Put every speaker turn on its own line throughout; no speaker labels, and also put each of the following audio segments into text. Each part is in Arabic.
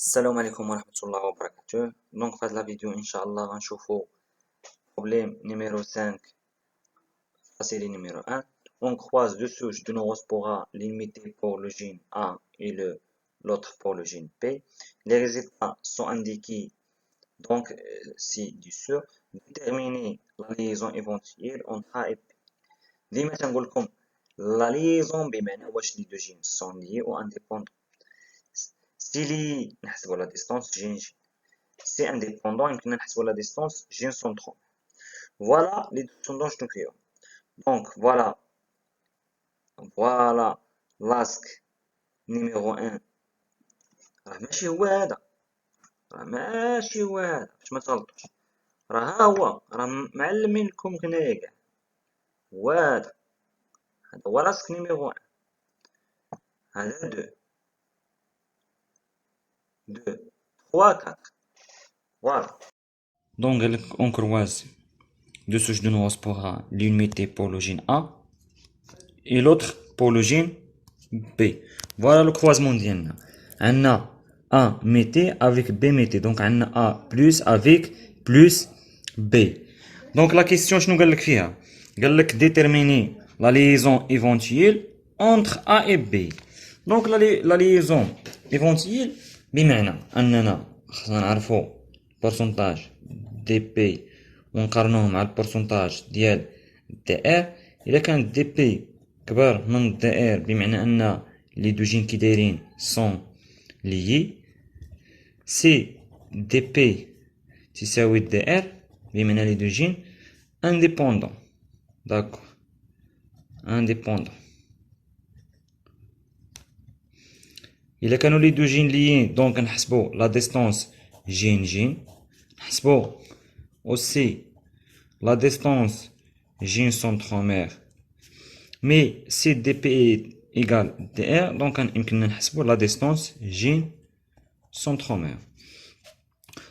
السلام عليكم ورحمة الله وبركاته. دونك في هاد لا فيديو ان شاء الله غنشوفو بروبليم نيميرو 5 la série numéro 1. On croise deux souches de neurospora limitées pour le gène A et l'autre pour le gène P. Les résultats sont indiqués donc ci-dessous. Déterminer la liaison éventuelle entre A et P. ديما تنقول لكم la liaison بمعنى واش les deux gènes sont liés ou indépendants. Si لي نحسبوا la distance gène سي انديبوندون يمكننا نحسبوا لا ديستونس جين سونترون. فوالا لي دوسوندون شنو فيهم. دونك فوالا لاسك نيميرو 1 راه ماشي هو هذا، باش ما تغلطوش، راه ها هو راه معلمين لكم هنايا كاع هو هذا هو لاسك نيميرو 1. هذا 2 3 4. Voilà. Donc, on croise deux souches de neurospora, l'une mutée pour le gène A et l'autre pour le gène B. Voilà le croisement ديالنا. عندنا A mété avec B mété. Donc عندنا A plus avec plus B. Donc la question شنو قال لك فيها؟ قال لك déterminer la liaison éventuelle entre A et B. Donc la liaison éventuelle بمعنى أننا خصنا نعرفو pourcentage dP ونقارنوه مع البورسونتاج ديال دي ار. الا كان دي بي كبر من دي ار بمعنى ان لي دو جين كي دايرين سون ليي. سي دي بي تساوي دي ار بمعنى لي دو جين انديبوندون. داكور انديبوندون. الا كانوا لي دو جين ليين دونك نحسبوا لا ديستونس جين نحسبوا aussi la distance gène centromère. Mais si dp est égal dr, donc يمكننا نحسبوا la distance gène centromère.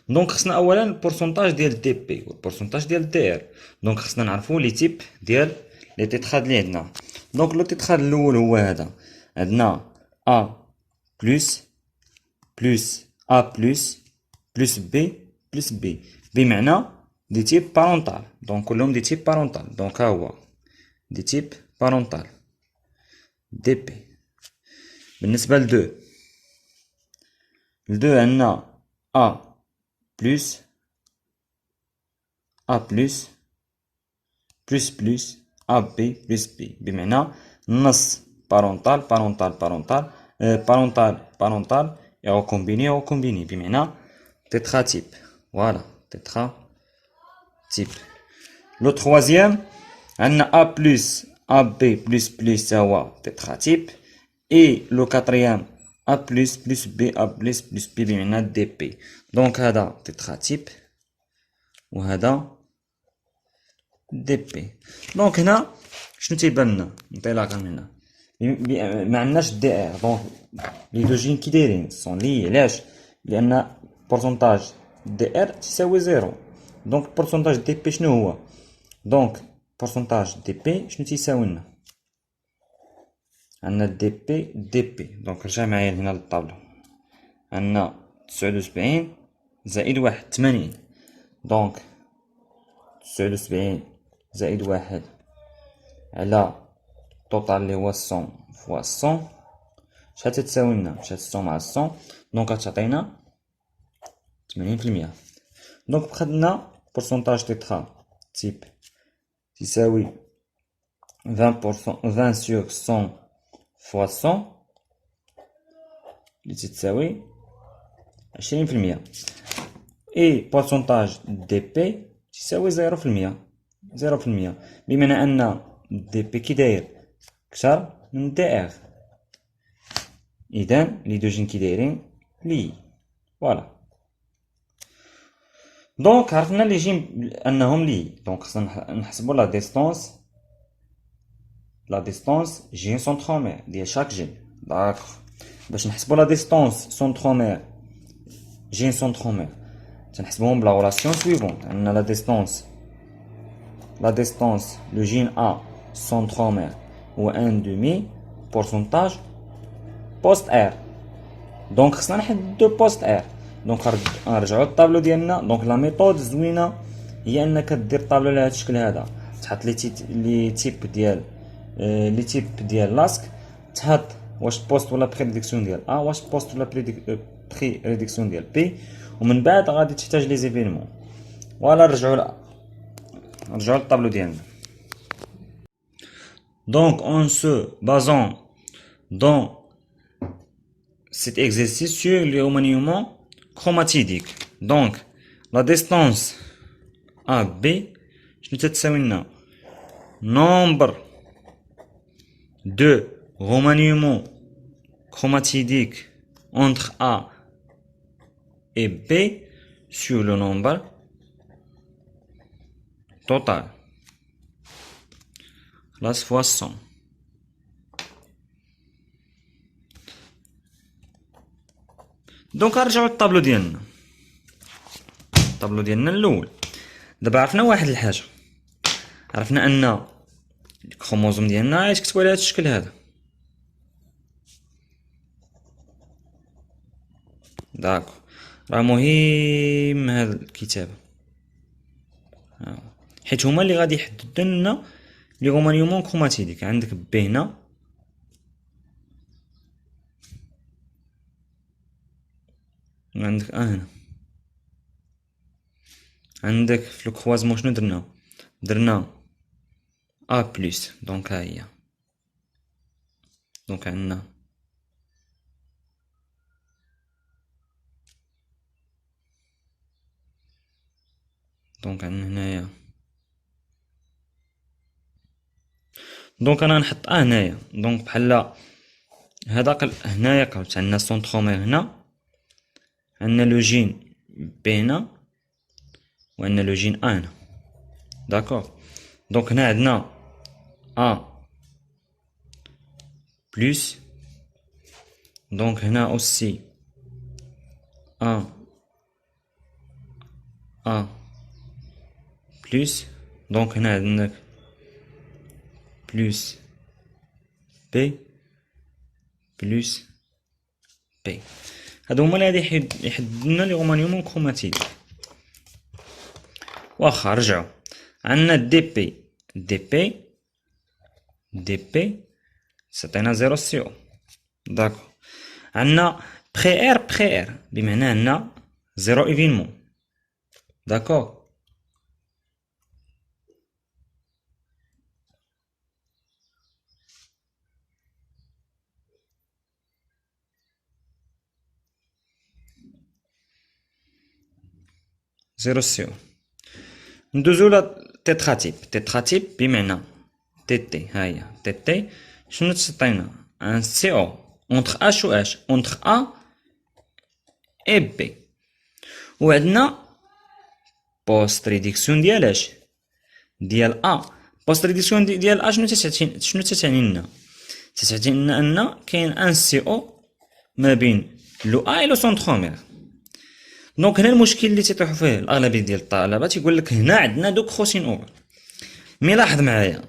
Donc خصنا اولا البورسونتاج ديال دي بي والبورسونتاج ديال دي ار. دونك خصنا نعرفوا لي تيب ديال لي تيتراد اللي عندنا. دونك لو تيتراد الاول هو هذا، عندنا ا بلس ا بلس بي بمعنى دي تيب بارونتال. دونك كلهم دي تيب بارونتال. دونك ها هو دي تيب بارونتال دي بي. بالنسبة لدو عندنا ا بلس ا بي بلس بي بمعنى نص بارونتال بارونتال يغوكومبيني بمعنى تيترا تيب. Voilà, tétra type. Le troisième, on a A plus AB plus ça va tétra type. Et le quatrième, A plus B A plus B on a DP. Donc هذا tétra type وهذا DP. Donc هنا شنو تيبان لنا؟ انطلاقا من هنا ما عندناش دي ار. دونك لي دو جين كي دايرين سون لي. علاش؟ لان بورسونتاج دي ار تساوي زيرو. دونك بورسونتاج دي بي شنو هو؟ دونك بورسونتاج دي بي شنو تيساوي لنا؟ عندنا دي بي. دونك رجع معايا هنا للطابلو. عندنا 79 زائد 1 80. دونك 79 زائد 1 على التوتال اللي هو 100 فوا 100 شحال تتساوي لنا؟ مشات 100 مع 100 دونك غتعطينا 80%. دونك خدنا بورسونتاج تيترا تيب تساوي 20 sur 100 fois 100 اللي تساوي 20%. اي بورسونتاج دي بي تساوي 0%. بمعنى ان دي بي كي داير كثر من دي ار، اذا لي دو جين كي دايرين لي. فوالا. دونك عرفنا لي جين انهم لي. دونك خصنا نحسبوا لا ديستونس جين سونترومير ديال شاك جين. داكوغ. باش نحسبوا لا ديستونس سونترومير جين سونترومير تنحسبوهم بلا غولاسيون سويفون. عندنا لا ديستونس لو جين ا سونترومير هو 1 دومي بورسونتاج بوست ار. دونك خصنا نحددو بوست ار. دونك نرجعو للطابلو ديالنا. دونك لا ميثود زوينه هي انك دير الطابلو على هذا الشكل هذا، تحط لي تيب ديال لي تيب ديال لاسك، تحط واش بوست ولا بريديكسيون ديال ا، واش بوست ولا بريديكسيون ديال بي، ومن بعد غادي تحتاج لي زيفينمون. فوالا نرجعو للطابلو ديالنا. Donc en se basant dans cet exercice sur les remaniements chromatidiques. Donc la distance AB شنو تتساوي لنا؟ nombre de remaniements chromatidiques entre A et B sur le nombre total. Classe fois 100. دونك نرجعو للطابلو ديالنا. الطابلو ديالنا الاول. دابا عرفنا واحد الحاجه، عرفنا ان الكروموزوم ديالنا غيتكتبوا على هذا الشكل هذا. داكو راه مهم هذا الكتابه، حيت هما اللي غادي يحددوا لنا لي غومانيومون كروماتيديك. عندك بي هنا، عندك هنا، عندك في الكروازمون شنو درنا ا بلس. دونك ها هي، دونك عندنا هنايا. دونك انا نحط هنايا. دونك بحال هذاك هنايا قلت عندنا سونترومير هنا، عندنا لو جين بي هنا، وعندنا لو جين ا هنا. داكوغ. دونك هنا عندنا ا بلس، دونك هنا اوسي ا بلس، دونك هنا عندك بلس بي بلس بي. هادو هما اللي غادي يحددوا لنا لي غومانيومون كروماتيديك. واخا رجعوا عندنا دي بي تعطينا 0 سي او. داكو. عندنا بري ار بمعنى عندنا 0 ايفينمون. داكو. زيرو سي او. ندوزو ل تيتراتيب بمعنى تي ها هي تي. شنو تعطينا؟ ان سي او اونتر اش و اش، اونتر ا اي بي. وعندنا بوست ريديكسيون ديال اش؟ ديال ا. بوست ريديكسيون ديال ا شنو تتعني لنا؟ تتعني لنا ان كاين ان سي او ما بين لو ا و لو سونترومير. دونك هنا المشكل اللي تيطيحوا فيه الاغلبيه ديال الطلبه تيقول لك هنا عندنا دو كروسين اوفر. مي لاحظ معايا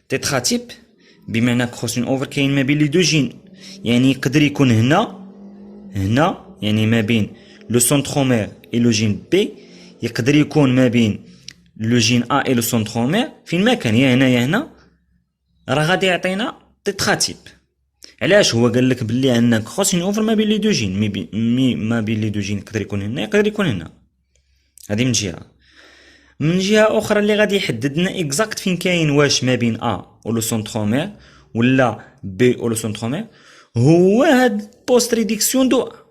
تيتراتيب بمعنى كروسين اوفر كاين ما بين لي دو جين، يعني يقدر يكون هنا يعني ما بين لو سونترومير اي لو جين بي، يقدر يكون ما بين لو جين ا اي لو سونترومير. فين ما كان يا هنا يا هنا راه غادي يعطينا تيتراتيب. علاش؟ هو قال لك بلي عندنا كروسين اوفر ما بين لي دو جين، ما بين لي دو جين يقدر يكون هنا يقدر يكون هنا. هذه من جهه. من جهه اخرى اللي غادي يحدد لنا اكزاكت فين كاين واش ما بين ا و لو سونترومير ولا بي و لو سونترومير هو هاد بوست ريديكسيون دو ا.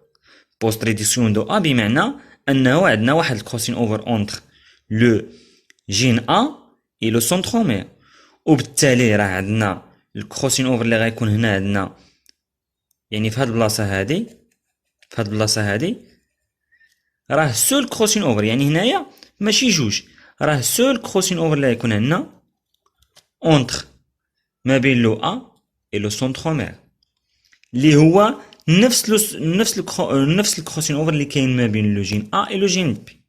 بوست ريديكسيون دو ا بمعنى انه عندنا واحد الكروسين اوفر اونتر لو جين ا اي لو سونترومير، وبالتالي راه عندنا الكروسين اوفر اللي غيكون هنا عندنا يعني في هاد البلاصه هادي راه سول كروسين اوفر، يعني هنايا ماشي جوج، راه سول كروسين اوفر اللي غيكون عندنا اونتر ما بين لو ا اي لو سونترومير اللي هو نفس الكروسين اوفر اللي كاين ما بين لو جين ا اي لو جين بي.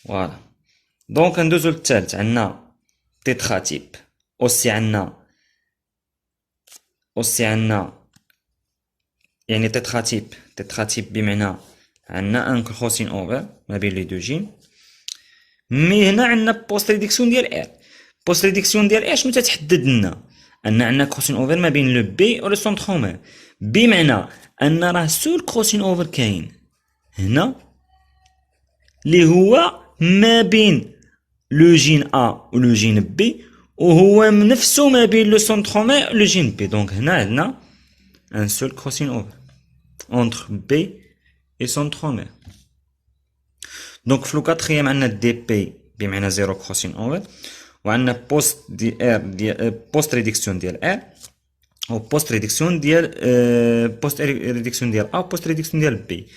فوالا. دونك ندوزو للثالث. عندنا تيتراتيب، اوسي عندنا يعني تتراتيب بمعنى عندنا ان كروسين اوفر ما بين لي دو جين. مي هنا عندنا بوست ريدكسيون ديال ار. بوست ريدكسيون ديال ار شنو تتحدد لنا؟ ان عندنا كروسين اوفر ما بين لو بي و لو سونترومير، بمعنى ان راه سول كروسين اوفر كاين هنا اللي هو ما بين لو جين ا و لو جين بي، وهو نفسه ما بين لو سونترومير و لو جين بي. دونك هنا عندنا ان سول كروسين اوفر entre B et centromère. Donc في الكاتريام عندنا دي بي بمعنى زيرو كروسين اوفر، وعندنا بوست دي ار ديال بوست ريدكسيون ديال ار، و بوست ريدكسيون ديال بوست ريدكسيون ديال ا، بوست ريدكسيون ديال بي.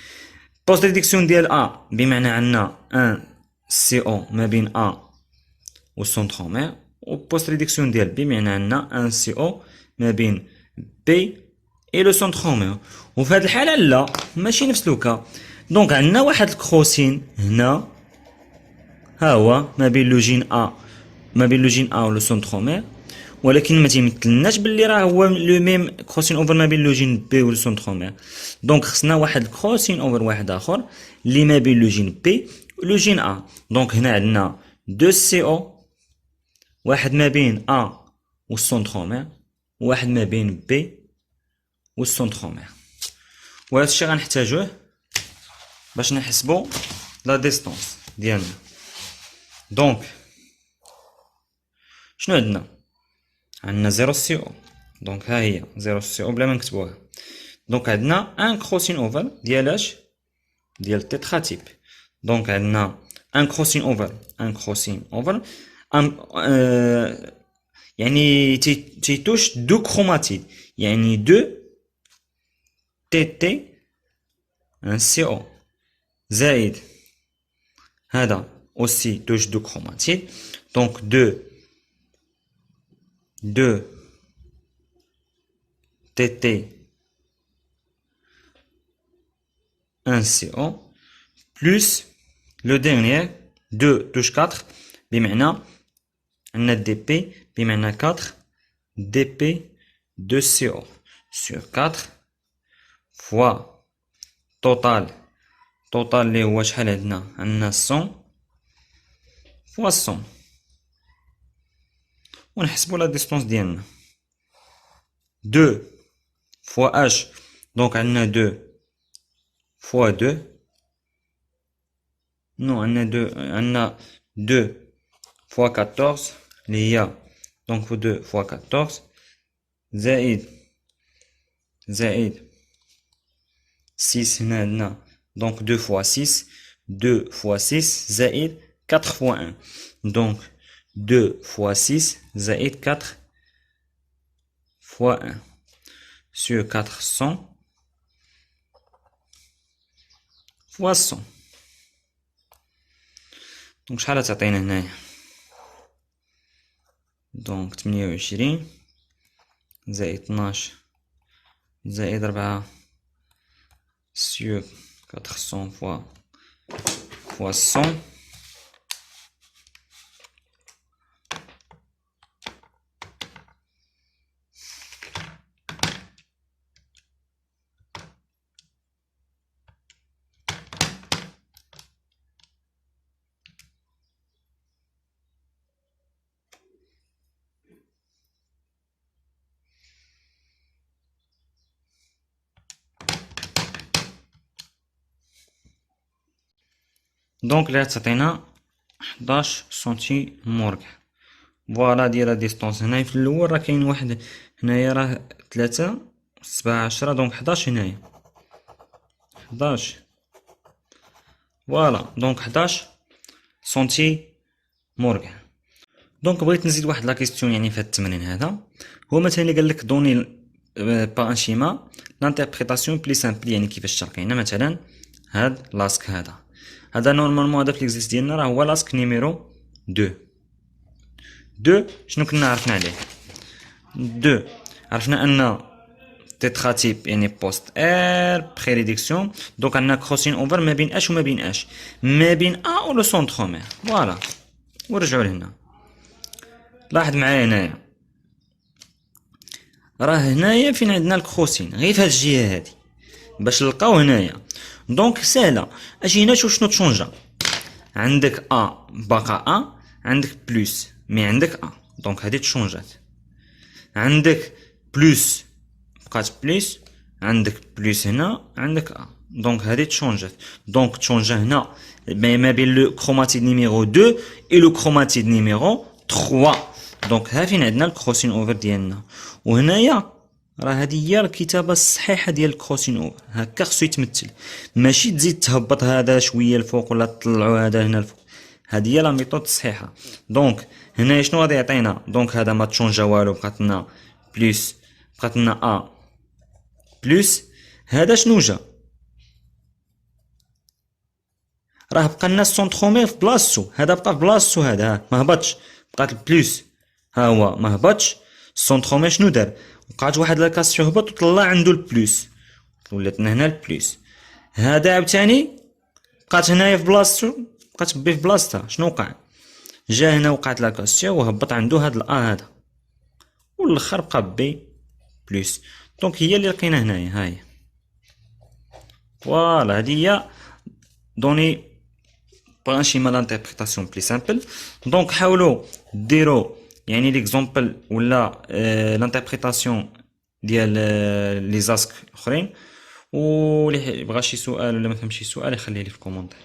بوست ريدكسيون ديال ا بمعنى عندنا ان سي او ما بين ا و السونترومير، و بوست ريدكسيون ديال بي بمعنى عندنا ان سي او ما بين بي اي لو سونترومير. وفي هاد الحاله لا ماشي نفس لوكا. دونك عندنا واحد الكروسين هنا ها هو ما بين لو جين ا و لو سونترومير، ولكن ما تيمثلناش باللي راه هو لو ميم كروسين اوفر ما بين لو جين بي و لو سونترومير. دونك خصنا واحد الكروسين اوفر واحد اخر اللي ما بين لو جين بي و لو جين ا. دونك هنا عندنا دو سي او، واحد ما بين ا و السونترومير، واحد ما بين بي و السونترومير. وهذا الشيء غنحتاجوه باش نحسبو لا ديستونس ديالنا. دونك شنو عندنا زيرو سي او. دونك ها هي زيرو سي او بلا ما نكتبوها. دونك عندنا ان كروسين اوفر ديال اش؟ ديال تيتراتيب. دونك عندنا ان كروسين اوفر يعني تيتوش دو كروماتيد، يعني دو تي تي ان سي او زائد هذا aussi touche de chromatide. Donc 2 TT 1 CO plus le dernier 2 touche 4 بمعنى عندنا DP بمعنى 4 DP 2 CO sur 4 fois total اللي هو شحال عندنا 100 fois 100، ونحسبوا لا ديستونس ديالنا 2 fois h. دونك عندنا 2 fois 2 نو عندنا 2 fois 14 اللي هي دونك 2 fois 14 زائد 6 هنا عندنا دونك 2 fois 6 زائد 4 fois 1. Donc 2 fois 6 زائد 4 fois 1 sur 400 fois 100. Donc شحال تعطينا هنايا؟ دونك 28 زائد 12 زائد 4 sur 400 fois 100. دونك اللي تعطينا 11 سنتي مربع. فوالا ديال لا ديستونس. هنايا في الاول راه كاين واحد هنايا راه 3 7 10 دونك 11 هنايا 11. فوالا دونك 11 سنتي مربع. دونك بغيت نزيد واحد لا كيسيون يعني في هاد التمرين هذا. هو مثلا اللي قال لك دوني با ان شيما لانتربريتاسيون بلي سامبل، يعني كيفاش تشرحينا مثلا هاد لاسك هذا نورمالمون هذا في ليكزيست ديالنا راه هو لاسك نيميرو 2. شنو كنا عرفنا عليه؟ 2 عرفنا ان تيتراتيب يعني بوست ار بري ريدكسيون. دونك عندنا كروسين اوفر ما بين اش وما بين اش، ما بين ا و لو سونترومير. فوالا ورجعوا لهنا. لاحظ معايا هنايا راه هنايا فين عندنا الكروسين غير في هاد الجهه هادي، باش نلقاو هنايا. دونك ساهله، اجي هنا شوف شنو تشونجا. عندك ا بقى ا، عندك بلوس مي عندك ا، دونك هادي تشونجات. عندك بلوس بقات بلوس، عندك بلوس هنا عندك ا، دونك هادي تشونجات. دونك تشونجا هنا ما بين لو كروماتيد نيميرو 2 اي لو كروماتيد نيميرو 3. دونك ها فين عندنا الكروسين اوفر ديالنا. وهنايا راه هادي هي الكتابه الصحيحه ديال الكروسين اوفر، هكا خصو يتمثل، ماشي تزيد تهبط هذا شويه الفوق ولا تطلعوا هذا هنا الفوق. هذه هي لا ميثود الصحيحه. دونك هنايا شنو غادي يعطينا؟ دونك هذا ما تشونجا والو، بقات لنا بلس، بقات لنا ا بلس. هذا شنو جا؟ راه بقى لنا السونترومير في بلاصتو، هذا بقى في بلاصتو، هذا ما هبطش، بقات البلس ها هو ما هبطش. السونترومير شنو دار؟ وقعت واحد لاكاسيون هبط وطلع عنده البلس، ولات هنا البلس. هذا عاوتاني بقات هنايا في بلاصتو، بقات بي في بلاصتها. شنو وقع؟ جا هنا وقعت لاكاسيون وهبط عنده هاد الأ هذا، والاخر بقى بي بلس. دونك هي اللي لقينا هنايا، هاهي فوالا. هادي هي دوني بور ان شيما لانتربريتاسيون بلي سامبل. دونك حاولوا ديروا يعني ليكزومبل ولا لانتربريتاسيون ديال لي زاسك اخرين. واللي بغى شي سؤال ولا ما فهمش شي سؤال يخليه لي في الكومونتير.